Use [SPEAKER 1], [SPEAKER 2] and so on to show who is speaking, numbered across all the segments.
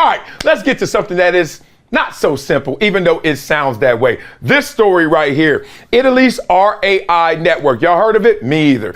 [SPEAKER 1] All right, let's get to something that is not so simple, even though it sounds that way. This story right here, Italy's RAI network. Y'all heard of it? Me either.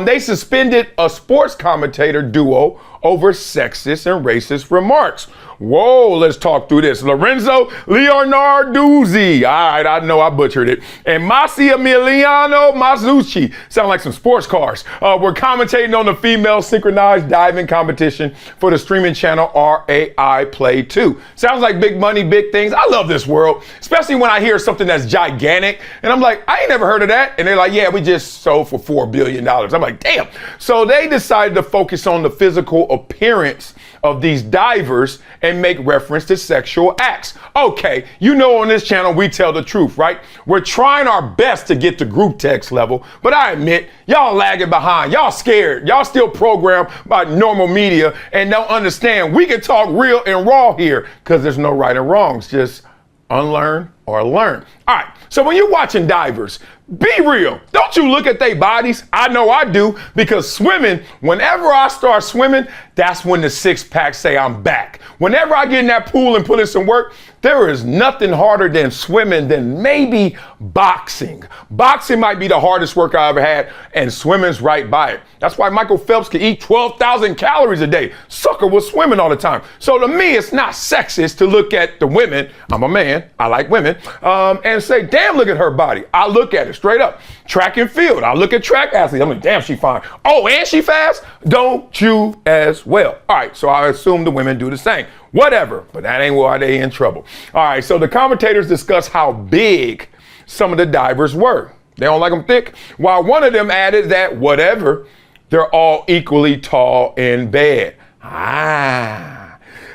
[SPEAKER 1] They suspended a sports commentator duo over sexist and racist remarks. Whoa, let's talk through this. Lorenzo Leonarduzzi. All right, I know I butchered it. And Massimiliano Mazzucci. Sound like some sports cars. We're commentating on the female synchronized diving competition for the streaming channel RaiPlay 2. Sounds like big money, big things. I love this world, especially when I hear something that's gigantic. And I'm like, I ain't never heard of that. And they're like, yeah, we just sold for $4 billion. I'm like, damn. So they decided to focus on the physical appearance of these divers and make reference to sexual acts. Okay, you know on this channel we tell the truth, right? We're trying our best to get to group text level, but I admit, y'all lagging behind. Y'all scared. Y'all still programmed by normal media and don't understand we can talk real and raw here because there's no right and wrongs, just unlearn or learn. All right, so when you're watching divers, be real. Don't you look at their bodies? I know I do, because swimming, whenever I start swimming, that's when the six pack say I'm back. Whenever I get in that pool and put in some work, there is nothing harder than swimming than maybe boxing. Boxing might be the hardest work I ever had, and swimming's right by it. That's why Michael Phelps could eat 12,000 calories a day. Sucker was swimming all the time. So to me, it's not sexist to look at the women. I'm a man, I like women, and say, damn, look at her body. I look at it straight up. Track and field, I look at track athletes. I'm like, damn, she fine. Oh, and she fast? Don't you as well? All right, so I assume the women do the same. Whatever, but that ain't why they in trouble. All right, so the commentators discuss how big some of the divers were. They don't like them thick. While one of them added that whatever, they're all equally tall in bed.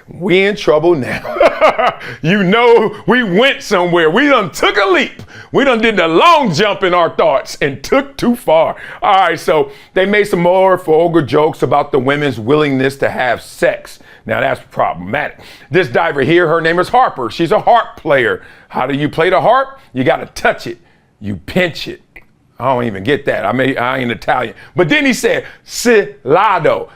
[SPEAKER 1] We in trouble now. You know, we went somewhere. We done took a leap. We done did the long jump in our thoughts and took too far. All right, so they made some more vulgar jokes about the women's willingness to have sex. Now that's problematic. This diver here, her name is Harper. She's a harp player. How do you play the harp? You got to touch it. You pinch it. I don't even get that. I ain't Italian. But then he said, cilato,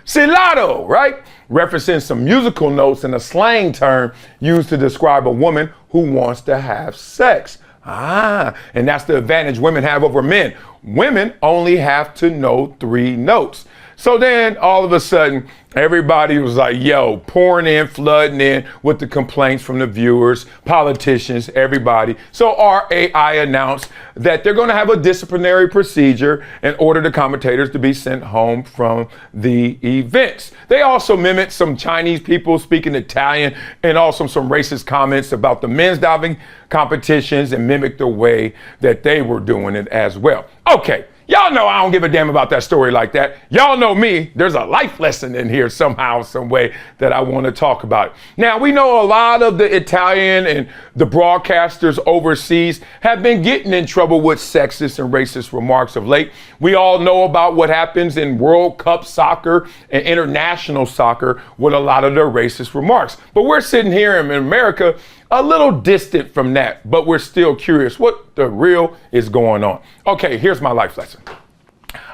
[SPEAKER 1] right? Referencing some musical notes and a slang term used to describe a woman who wants to have sex. And that's the advantage women have over men. Women only have to know 3 notes. So then all of a sudden, everybody was like, yo, pouring in, flooding in with the complaints from the viewers, politicians, everybody. So RAI announced that they're going to have a disciplinary procedure and order the commentators to be sent home from the events. They also mimicked some Chinese people speaking Italian and also some racist comments about the men's diving competitions and mimicked the way that they were doing it as well. Okay. Y'all know I don't give a damn about that story like that. Y'all know me. There's a life lesson in here somehow, some way that I want to talk about. Now, we know a lot of the Italian and the broadcasters overseas have been getting in trouble with sexist and racist remarks of late. We all know about what happens in World Cup soccer and international soccer with a lot of their racist remarks. But we're sitting here in America a little distant from that, but we're still curious what the real is going on. Okay, here's my life lesson.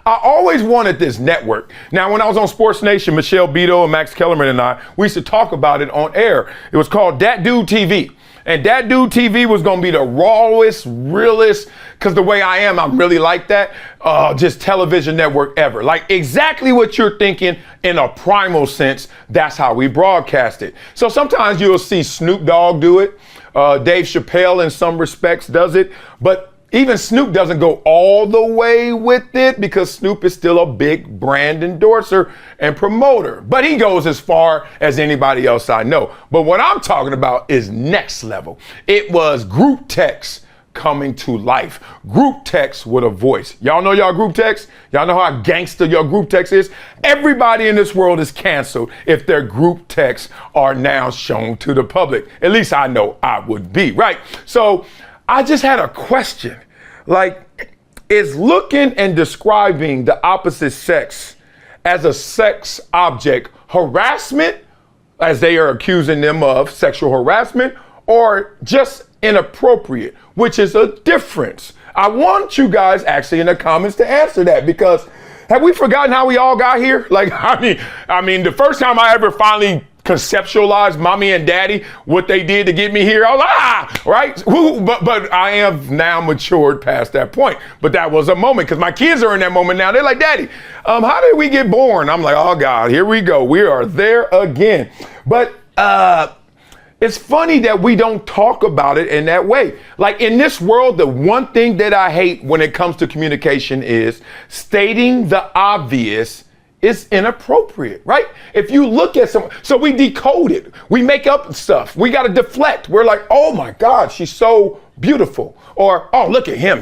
[SPEAKER 1] I always wanted this network. Now, when I was on Sports Nation, Michelle Beto and Max Kellerman and I, we used to talk about it on air. It was called Dat Dude TV. And Dat Dude TV was going to be the rawest, realest, because the way I am, I'm really like that, just television network ever. Like exactly what you're thinking in a primal sense, that's how we broadcast it. So sometimes you'll see Snoop Dogg do it. Dave Chappelle in some respects does it. But even Snoop doesn't go all the way with it because Snoop is still a big brand endorser and promoter. But he goes as far as anybody else I know. But what I'm talking about is next level. It was group text coming to life. Group text with a voice. Y'all know y'all group text? Y'all know how gangster your group text is? Everybody in this world is canceled if their group texts are now shown to the public. At least I know I would be, right? So I just had a question. Like, is looking and describing the opposite sex as a sex object harassment, as they are accusing them of sexual harassment, or just inappropriate, which is a difference? I want you guys actually in the comments to answer that, because have we forgotten how we all got here? Like, I mean, the first time I ever finally conceptualize mommy and daddy, what they did to get me here. I was right? But I have now matured past that point. But that was a moment because my kids are in that moment now. They're like, Daddy, how did we get born? I'm like, oh God, here we go. We are there again. But it's funny that we don't talk about it in that way. Like in this world, the one thing that I hate when it comes to communication is stating the obvious is inappropriate, right? If you look at someone, so we decode it. We make up stuff. We got to deflect. We're like, oh my God, she's so beautiful. Or, oh, look at him.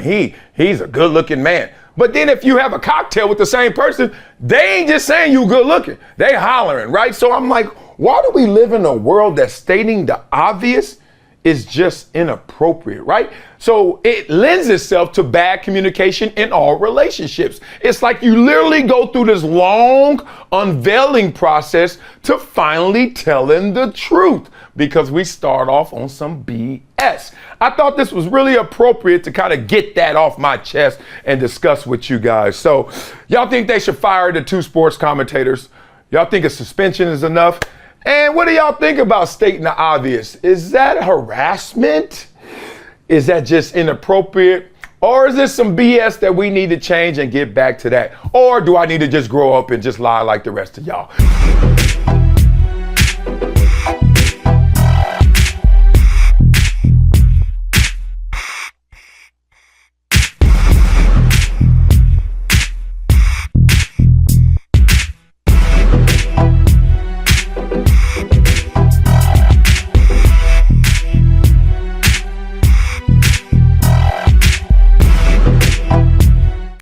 [SPEAKER 1] He's a good looking man. But then if you have a cocktail with the same person, they ain't just saying you good looking. They hollering, right? So I'm like, why do we live in a world that stating the obvious is just inappropriate, right? So it lends itself to bad communication in all relationships. It's like you literally go through this long unveiling process to finally telling the truth because we start off on some BS. I thought this was really appropriate to kind of get that off my chest and discuss with you guys. So y'all think they should fire the 2 sports commentators? Y'all think a suspension is enough? And what do y'all think about stating the obvious? Is that harassment? Is that just inappropriate? Or is this some BS that we need to change and get back to that? Or do I need to just grow up and just lie like the rest of y'all?